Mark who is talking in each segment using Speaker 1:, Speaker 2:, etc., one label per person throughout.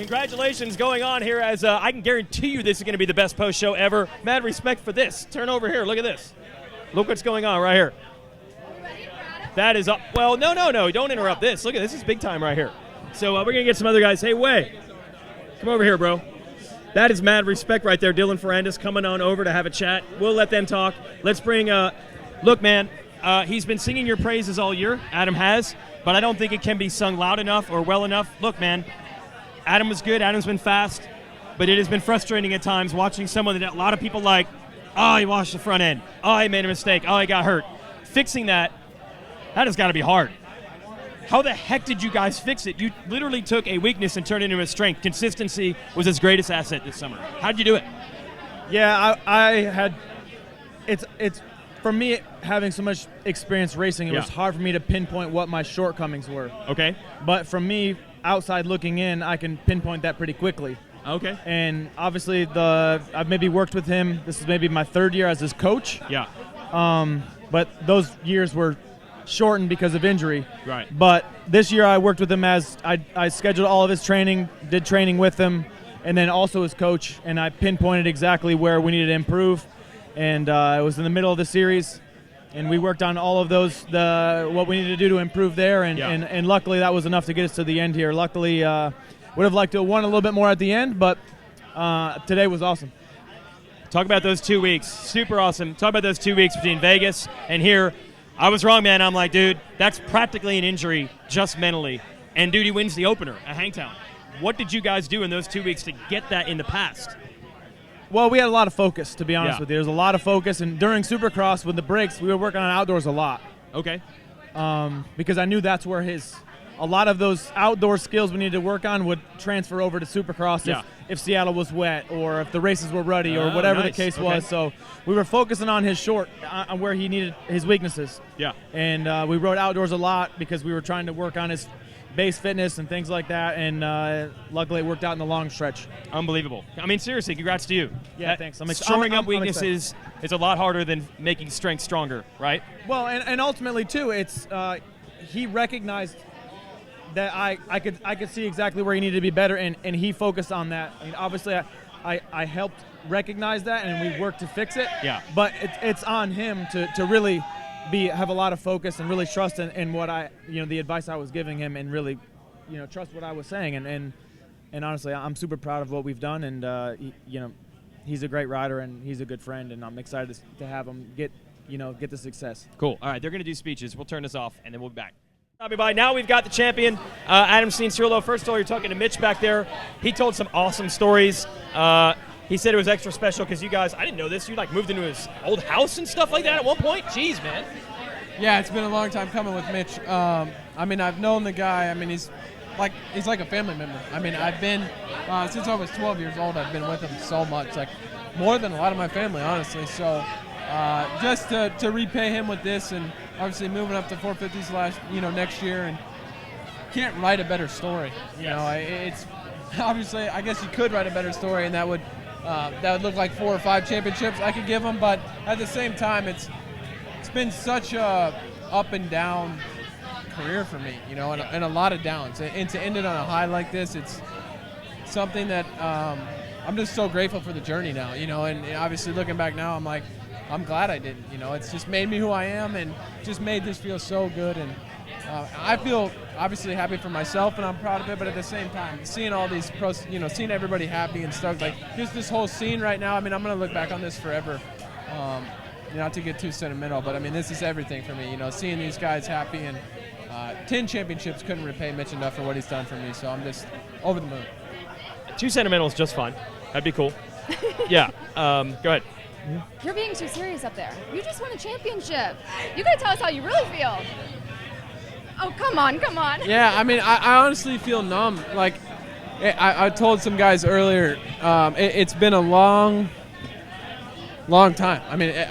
Speaker 1: Congratulations going on here as I can guarantee you this is going to be the best post show ever. Mad respect for this. Turn over here. Look at this. Look what's going on right here. That is up. Well, no. Don't interrupt this. Look at this. This is big time right here. So we're going to get some other guys. Hey, Wey. Come over here, bro. That is mad respect right there. Dylan Ferrandis coming on over to have a chat. We'll let them talk. Let's bring look, man, he's been singing your praises all year. Adam has. But I don't think it can be sung loud enough or well enough. Look, man, Adam was good. Adam's been fast. But it has been frustrating at times watching someone that a lot of people like, oh, he washed the front end. Oh, he made a mistake. Oh, he got hurt. Fixing that has got to be hard. How the heck did you guys fix it? You literally took a weakness and turned it into a strength. Consistency was his greatest asset this summer. How did you do it?
Speaker 2: Yeah, I had – it's for me, having so much experience racing, it was hard for me to pinpoint what my shortcomings were.
Speaker 1: Okay.
Speaker 2: But from me, outside looking in, I can pinpoint that pretty quickly.
Speaker 1: Okay.
Speaker 2: And obviously, I've maybe worked with him. This is maybe my third year as his coach.
Speaker 1: Yeah.
Speaker 2: But those years were shortened because of injury.
Speaker 1: Right.
Speaker 2: But this year, I worked with him as I scheduled all of his training, did training with him, and then also his coach, and I pinpointed exactly where we needed to improve. And it was in the middle of the series, and we worked on all of those, what we needed to do to improve there, and luckily that was enough to get us to the end here. Luckily, would have liked to have won a little bit more at the end, but today was awesome.
Speaker 1: Talk about those 2 weeks. Super awesome. Talk about those 2 weeks between Vegas and here. I was wrong, man. I'm like, dude, that's practically an injury just mentally. And, dude, he wins the opener at Hangtown. What did you guys do in those 2 weeks to get that in the past?
Speaker 2: Well, we had a lot of focus, to be honest with you. There was a lot of focus, and during Supercross with the breaks, we were working on outdoors a lot.
Speaker 1: Okay.
Speaker 2: Because I knew that's where a lot of those outdoor skills we needed to work on would transfer over to Supercross if Seattle was wet or if the races were ruddy or whatever the case was. So we were focusing on his on where he needed his weaknesses.
Speaker 1: Yeah.
Speaker 2: And we rode outdoors a lot because we were trying to work on his base fitness and things like that, and luckily it worked out in the long stretch.
Speaker 1: Unbelievable. I mean, seriously, congrats to you.
Speaker 2: Yeah, thanks.
Speaker 1: Shoring up weaknesses is a lot harder than making strength stronger, right?
Speaker 2: Well, and ultimately, too, it's he recognized that I could see exactly where he needed to be better, and he focused on that. I mean, obviously, I helped recognize that, and we worked to fix it.
Speaker 1: Yeah.
Speaker 2: But it's on him to really have a lot of focus and really trust in what the advice I was giving him, and really, trust what I was saying. And honestly, I'm super proud of what we've done, and he's a great rider and he's a good friend, and I'm excited to have him get the success.
Speaker 1: Cool. All right, they're going to do speeches. We'll turn this off, and then we'll be back. Everybody, now we've got the champion, Adam Cianciarulo. First of all, you're talking to Mitch back there. He told some awesome stories. He said it was extra special because you guys, I didn't know this, you moved into his old house and stuff like that at one point? Jeez, man.
Speaker 3: Yeah, it's been a long time coming with Mitch. I've known the guy. He's like a family member. I've been, since I was 12 years old, I've been with him so much, like more than a lot of my family, honestly. So just to repay him with this, and obviously moving up to 450s next year, and can't write a better story. It's obviously, I guess you could write a better story, and that would look like 4 or 5 championships I could give him. But at the same time, it's been such a up and down career for me, and a lot of downs. And to end it on a high like this, it's something that I'm just so grateful for the journey now, and obviously looking back now, I'm like, I'm glad I didn't, it's just made me who I am and just made this feel so good. And I feel obviously happy for myself, and I'm proud of it, but at the same time, seeing all these pros, seeing everybody happy and stoked, like just this whole scene right now, I'm going to look back on this forever. Not to get too sentimental, but this is everything for me, seeing these guys happy, and 10 championships couldn't repay Mitch enough for what he's done for me, so I'm just over the moon.
Speaker 1: Too sentimental is just fine. That'd be cool. Yeah, go ahead.
Speaker 4: You're being too serious up there. You just won a championship. You gotta tell us how you really feel. Oh, come on.
Speaker 3: Yeah, I honestly feel numb. Like, I told some guys earlier, it's been a long time.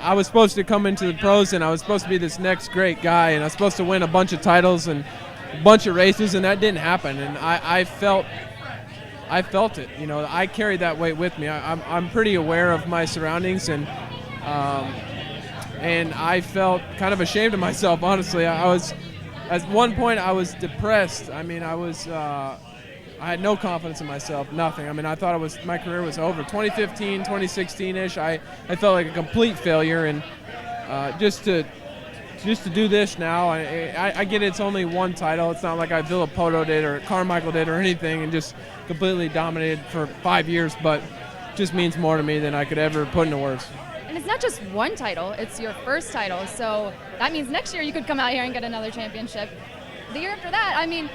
Speaker 3: I was supposed to come into the pros, and I was supposed to be this next great guy, and I was supposed to win a bunch of titles and a bunch of races, and that didn't happen. And I felt it. I carried that weight with me. I'm pretty aware of my surroundings, and I felt kind of ashamed of myself, honestly. I was, at one point, I was depressed. I was I had no confidence in myself, nothing. I mean, I thought my career was over. 2015, 2016-ish, I felt like a complete failure, and just to do this now, I get it's only one title. It's not like I Villapoto did or Carmichael did or anything and just completely dominated for 5 years, but just means more to me than I could ever put into words.
Speaker 4: And it's not just one title, it's your first title. So that means next year you could come out here and get another championship. The year after that, I mean,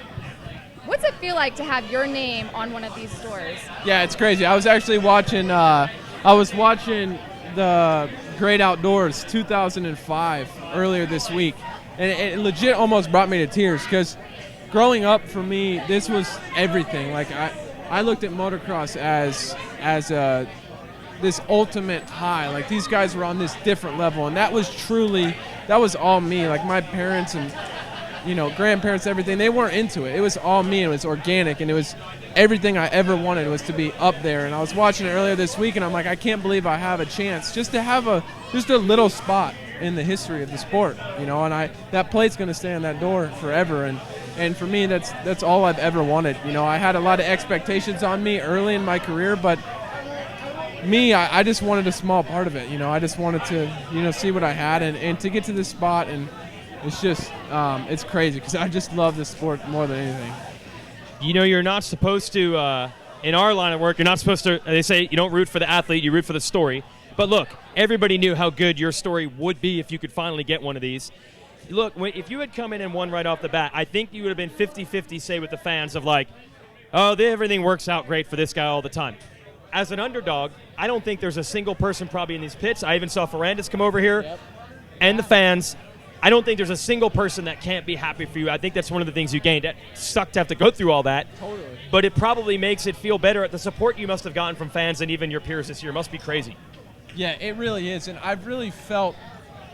Speaker 4: what's it feel like to have your name on one of these stores?
Speaker 3: Yeah, it's crazy. I was actually watching the Great Outdoors 2005 earlier this week, and it legit almost brought me to tears because growing up for me, this was everything. Like I looked at motocross as this ultimate high. Like these guys were on this different level, and that was all me. Like my parents and grandparents, everything, they weren't into it. It was all me, and it was organic, and it was everything I ever wanted was to be up there. And I was watching it earlier this week, and I'm like, I can't believe I have a chance just to have a little spot in the history of the sport, and that plate's going to stay on that door forever. And for me, that's all I've ever wanted. I had a lot of expectations on me early in my career, but I just wanted a small part of it. I just wanted to, see what I had and to get to this spot. And it's just, it's crazy because I just love this sport more than anything.
Speaker 1: You're not supposed to, in our line of work, you're not supposed to, they say you don't root for the athlete, you root for the story. But look, everybody knew how good your story would be if you could finally get one of these. Look, if you had come in and won right off the bat, I think you would have been 50-50, say, with the fans of like, oh, everything works out great for this guy all the time. As an underdog, I don't think there's a single person probably in these pits. I even saw Ferrandis come over here, and the fans. I don't think there's a single person that can't be happy for you. I think that's one of the things you gained. It sucked to have to go through all that.
Speaker 3: Totally.
Speaker 1: But it probably makes it feel better. The support you must have gotten from fans and even your peers this year must be crazy.
Speaker 3: Yeah, it really is. And I've really felt,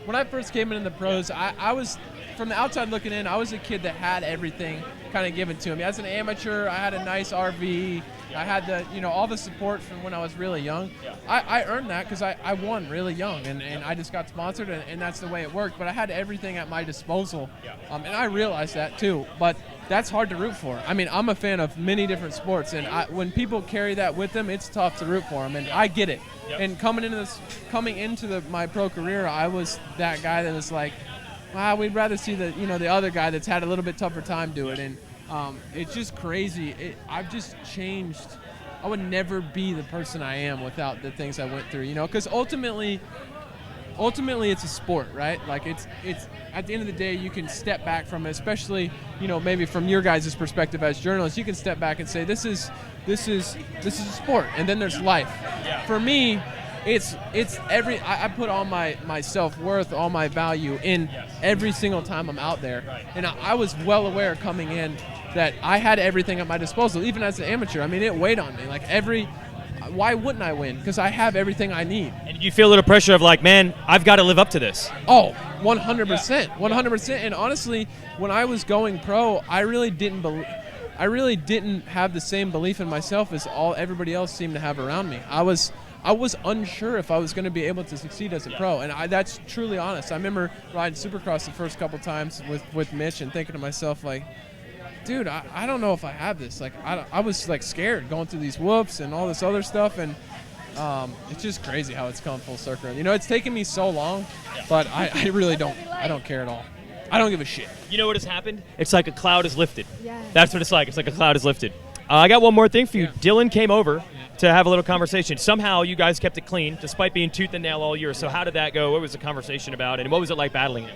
Speaker 3: when I first came into the pros, I was, from the outside looking in, I was a kid that had everything kind of given to me. As an amateur, I had a nice RV. I had all the support from when I was really young. Yeah. I earned that because I won really young, and I just got sponsored, and that's the way it worked. But I had everything at my disposal, and I realized that too. But that's hard to root for. I mean, I'm a fan of many different sports, and when people carry that with them, it's tough to root for them, and I get it. Yep. And coming into my pro career, I was that guy that was like, wow, we'd rather see the other guy that's had a little bit tougher time do it. And it's just crazy. I've just changed. I would never be the person I am without the things I went through, because ultimately it's a sport, right? Like it's at the end of the day, you can step back from it, especially, maybe from your guys' perspective as journalists, you can step back and say, this is a sport, and then there's life. Yeah. For me, it's I put all my self-worth, all my value in every single time I'm out there. Right. And I was well aware coming in that I had everything at my disposal, even as an amateur. I mean, it weighed on me. Like why wouldn't I win? Because I have everything I need. And
Speaker 1: did you feel a little pressure of like, man, I've got to live up to this?
Speaker 3: Oh, 100%. 100%. And honestly, when I was going pro, I really didn't have the same belief in myself as everybody else seemed to have around me. I was unsure if I was going to be able to succeed as a pro, and that's truly honest. I remember riding Supercross the first couple times with Mitch and thinking to myself, like, dude, I don't know if I have this. Like, I was like scared going through these whoops and all this other stuff, and it's just crazy how it's come full circle. It's taken me so long, but I really don't care at all. I don't give a shit.
Speaker 1: You know what has happened? It's like a cloud is lifted.
Speaker 4: Yeah.
Speaker 1: That's what it's like. It's like a cloud is lifted. I got one more thing for you. Yeah. Dylan came over to have a little conversation. Somehow you guys kept it clean despite being tooth and nail all year. So how did that go? What was the conversation about, and what was it like battling it?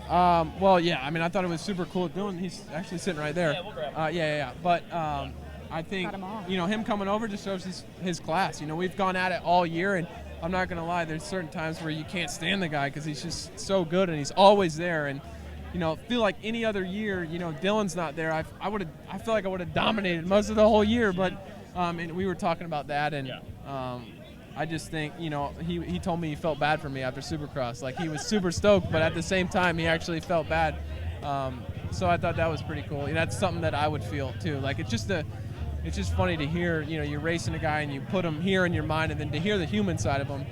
Speaker 3: Well, yeah, I mean, I thought it was super cool. Dylan, he's actually sitting right there.
Speaker 1: Yeah, we'll grab him.
Speaker 3: Yeah. But I think, him coming over just shows his class. We've gone at it all year, and I'm not going to lie, there's certain times where you can't stand the guy because he's just so good, and he's always there. And feel like any other year, Dylan's not there, I feel like I would have dominated most of the whole year, but and we were talking about that, and I just think, he told me he felt bad for me after Supercross. Like, he was super stoked, but at the same time, he actually felt bad. So I thought that was pretty cool. That's something that I would feel too. Like, it's just funny to hear, you're racing a guy and you put him here in your mind, and then to hear the human side of him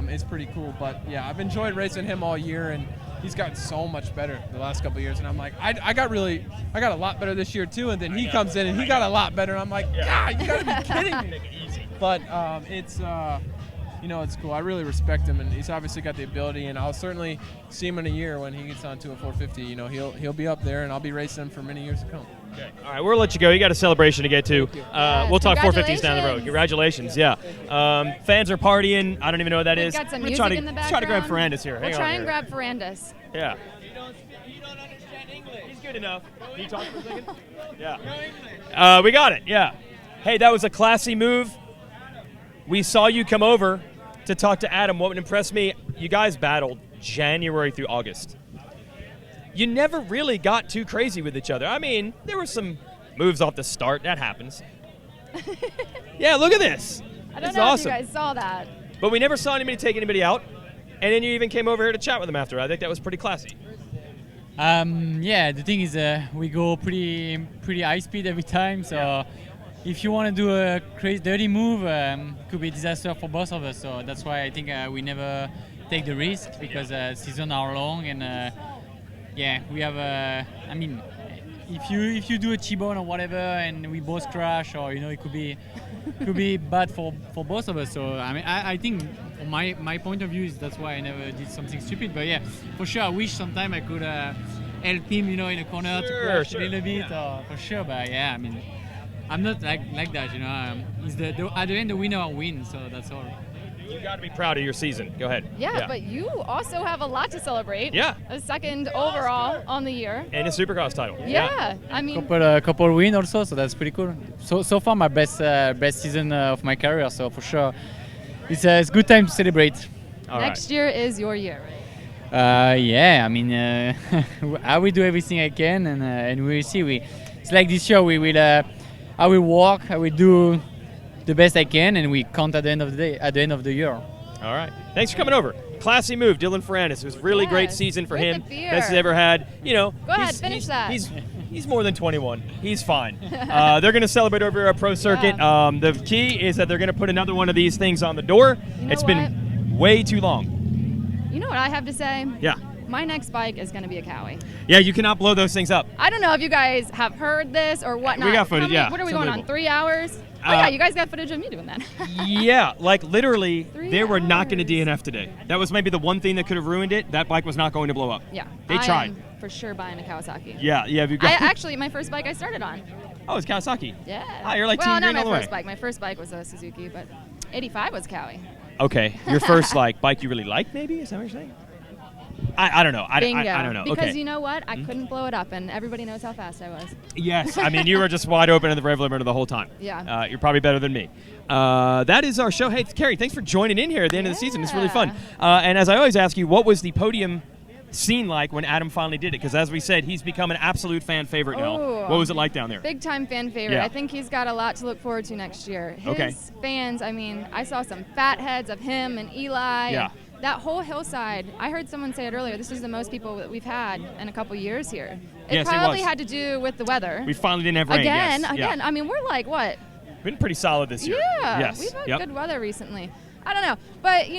Speaker 3: is pretty cool. But yeah, I've enjoyed racing him all year, and he's gotten so much better the last couple of years, and I'm like, I got a lot better this year too, and then he comes in and he got a lot better, and I'm like, God, you gotta be kidding me. But it's it's cool. I really respect him, and he's obviously got the ability, and I'll certainly see him in a year when he gets onto a 450. He'll be up there, and I'll be racing him for many years to come.
Speaker 1: Okay. All right, we'll let you go. You got a celebration to get to.
Speaker 4: Yes,
Speaker 1: we'll talk 450s down the road. Congratulations. Yeah. Fans are partying. I don't even know what that
Speaker 4: We've
Speaker 1: is.
Speaker 4: got some
Speaker 1: Let's
Speaker 4: music in the background.
Speaker 1: try to grab Ferrandis here.
Speaker 4: We'll try and grab Ferrandis.
Speaker 1: Yeah. You don't understand English. He's good enough. Can you talk for a second? Yeah. We got it. Yeah. Hey, that was a classy move. We saw you come over to talk to Adam. What would impress me, you guys battled January through August. You never really got too crazy with each other. I mean, there were some moves off the start. That happens. Yeah, look at this.
Speaker 4: I don't
Speaker 1: It's
Speaker 4: know
Speaker 1: awesome.
Speaker 4: if you guys saw that.
Speaker 1: But we never saw anybody take anybody out. And then you even came over here to chat with them after. I think that was pretty classy.
Speaker 5: Yeah, the thing is we go pretty high speed every time, so if you want to do a crazy dirty move, it could be a disaster for both of us. So that's why I think we never take the risk, because seasons are long, and we have I mean, if you do a T-bone or whatever and we both crash, or it could be bad for both of us. So I mean, I think from my point of view is that's why I never did something stupid. But yeah, for sure, I wish sometime I could help him, in a corner to crash a little bit, for sure. But yeah, I mean, I'm not like that, It's at the end the winner wins, so that's all.
Speaker 1: You got to be proud of your season. Go ahead.
Speaker 4: Yeah, but you also have a lot to celebrate.
Speaker 1: Yeah.
Speaker 4: A second overall on the year.
Speaker 1: And a Supercross title.
Speaker 4: Yeah. I mean,
Speaker 5: couple win also, so that's pretty cool. So far my best season of my career, so for sure it's a good time to celebrate.
Speaker 4: next year is your year, right?
Speaker 5: Yeah, I mean, I will do everything I can, and we'll see. It's like this year, I will work, I will do the best I can, and we count at the end of the day, at the end of the year.
Speaker 1: All right. Thanks for coming over. Classy move, Dylan Ferrandis. It was a really great season for
Speaker 4: with
Speaker 1: him.
Speaker 4: the beer.
Speaker 1: Best he's ever had.
Speaker 4: Go ahead, finish that.
Speaker 1: He's more than 21. He's fine. They're going to celebrate over at Pro Circuit.
Speaker 4: Yeah.
Speaker 1: The key is that they're going to put another one of these things on the door. It's been way too long.
Speaker 4: You know what I have to say?
Speaker 1: Yeah.
Speaker 4: My next bike is going to be a Cowie.
Speaker 1: Yeah, you cannot blow those things up.
Speaker 4: I don't know if you guys have heard this or whatnot.
Speaker 1: We got footage, yeah.
Speaker 4: What are we
Speaker 1: It's
Speaker 4: going on,
Speaker 1: unbelievable.
Speaker 4: 3 hours? Oh, yeah, you guys got footage of me doing that.
Speaker 1: Yeah, like literally,
Speaker 4: 3
Speaker 1: they were not going to
Speaker 4: hours.
Speaker 1: DNF today. That was maybe the one thing that could have ruined it. That bike was not going to blow up.
Speaker 4: Yeah.
Speaker 1: They tried.
Speaker 4: I'm for sure buying a Kawasaki.
Speaker 1: Yeah. Have you got?
Speaker 4: My first bike I started on.
Speaker 1: Oh, it's Kawasaki.
Speaker 4: Yeah.
Speaker 1: Ah, you're like
Speaker 4: well,
Speaker 1: Team
Speaker 4: not
Speaker 1: Green
Speaker 4: my
Speaker 1: all the way.
Speaker 4: first bike. My first bike was a Suzuki, but 85 was Cowie.
Speaker 1: Okay, your first bike you really liked, maybe? Is that what you're saying? I don't know.
Speaker 4: Bingo.
Speaker 1: I don't know.
Speaker 4: Because
Speaker 1: okay.
Speaker 4: you know what? I couldn't blow it up, and everybody knows how fast I was.
Speaker 1: Yes, I mean, you were just wide open in the rev limiter the whole time.
Speaker 4: Yeah.
Speaker 1: You're probably better than me. That is our show. Hey, Carrie, thanks for joining in here at the end of the season. It's really fun. And as I always ask you, what was the podium scene like when Adam finally did it? Because as we said, he's become an absolute fan favorite now. What was it like down there?
Speaker 4: Big time fan favorite.
Speaker 1: Yeah.
Speaker 4: I think he's got a lot to look forward to next year. His
Speaker 1: Okay.
Speaker 4: fans, I mean, I saw some fat heads of him and Eli.
Speaker 1: Yeah.
Speaker 4: And that whole hillside, I heard someone say it earlier, this is the most people that we've had in a couple years here. It
Speaker 1: Yes, it
Speaker 4: probably
Speaker 1: was.
Speaker 4: had to do with the weather.
Speaker 1: We finally didn't have rain.
Speaker 4: Again,
Speaker 1: yes.
Speaker 4: again.
Speaker 1: Yeah.
Speaker 4: I mean, we're like, what?
Speaker 1: Been pretty solid this year.
Speaker 4: Yeah.
Speaker 1: Yes.
Speaker 4: We've had
Speaker 1: Yep.
Speaker 4: good weather recently. I don't know. But,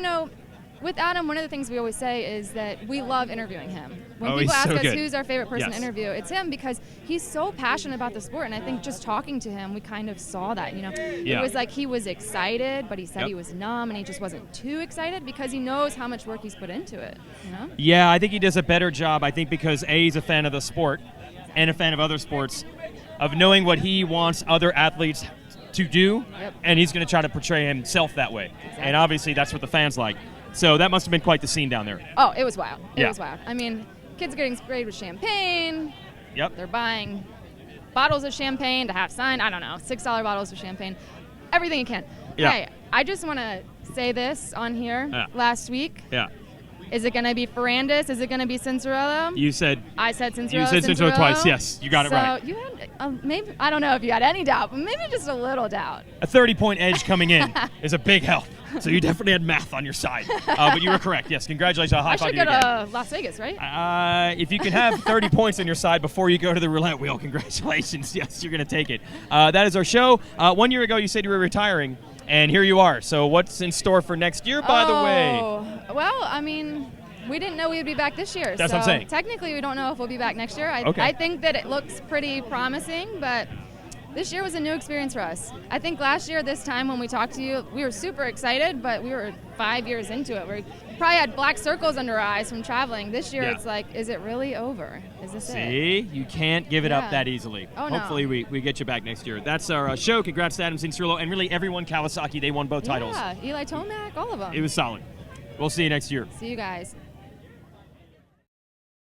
Speaker 4: with Adam, one of the things we always say is that we love interviewing him. When
Speaker 1: Oh,
Speaker 4: people
Speaker 1: he's
Speaker 4: ask
Speaker 1: so
Speaker 4: us
Speaker 1: good.
Speaker 4: who's our favorite person
Speaker 1: Yes.
Speaker 4: to interview, it's him because he's so passionate about the sport. And I think just talking to him, we kind of saw that,
Speaker 1: Yeah.
Speaker 4: It was like he was excited, but he said
Speaker 1: Yep.
Speaker 4: he was numb and he just wasn't too excited because he knows how much work he's put into it,
Speaker 1: Yeah, I think he does a better job, I think, because A, he's a fan of the sport and a fan of other sports, of knowing what he wants other athletes to do,
Speaker 4: Yep.
Speaker 1: and he's going to try to portray himself that way. And obviously that's what the fans like. So that must have been quite the scene down there.
Speaker 4: Oh, it was wild. It
Speaker 1: Yeah.
Speaker 4: was wild. I mean, kids are getting sprayed with champagne.
Speaker 1: Yep.
Speaker 4: They're buying bottles of champagne to have signed. I don't know, $6 bottles of champagne. Everything you can.
Speaker 1: Yeah.
Speaker 4: Hey, I just want to say this on here.
Speaker 1: Yeah.
Speaker 4: Last week,
Speaker 1: Yeah.
Speaker 4: is it going to be Ferrandis? Is it going to be Cianciarulo?
Speaker 1: You said
Speaker 4: I said Cianciarulo.
Speaker 1: you said Cianciarulo twice. Yes, you got it
Speaker 4: so
Speaker 1: right.
Speaker 4: you had maybe, I don't know if you had any doubt, but maybe just a little doubt.
Speaker 1: A 30-point edge coming in is a big help. So you definitely had math on your side. But you were correct. Yes, congratulations. I'll high
Speaker 4: I
Speaker 1: five
Speaker 4: should
Speaker 1: you
Speaker 4: go
Speaker 1: again.
Speaker 4: to Las Vegas, right?
Speaker 1: If you can have 30 points on your side before you go to the roulette wheel, congratulations. Yes, you're going to take it. That is our show. 1 year ago, you said you were retiring, and here you are. So what's in store for next year, by the way?
Speaker 4: Well, I mean, we didn't know we would be back this year.
Speaker 1: That's
Speaker 4: so
Speaker 1: what I'm saying.
Speaker 4: Technically, we don't know if we'll be back next year.
Speaker 1: Okay.
Speaker 4: I think that it looks pretty promising, but this year was a new experience for us. I think last year, this time when we talked to you, we were super excited, but we were 5 years into it. We probably had black circles under our eyes from traveling. This year,
Speaker 1: Yeah.
Speaker 4: it's like, is it really over? Is this it?
Speaker 1: See, you can't give it up
Speaker 4: Yeah.
Speaker 1: that easily.
Speaker 4: Oh, no.
Speaker 1: Hopefully, we get you back next year. That's our show. Congrats to Adam Cianciarulo and really everyone Kawasaki. They won both titles.
Speaker 4: Yeah, Eli Tomac, all of them.
Speaker 1: It was solid. We'll see you next year.
Speaker 4: See you guys.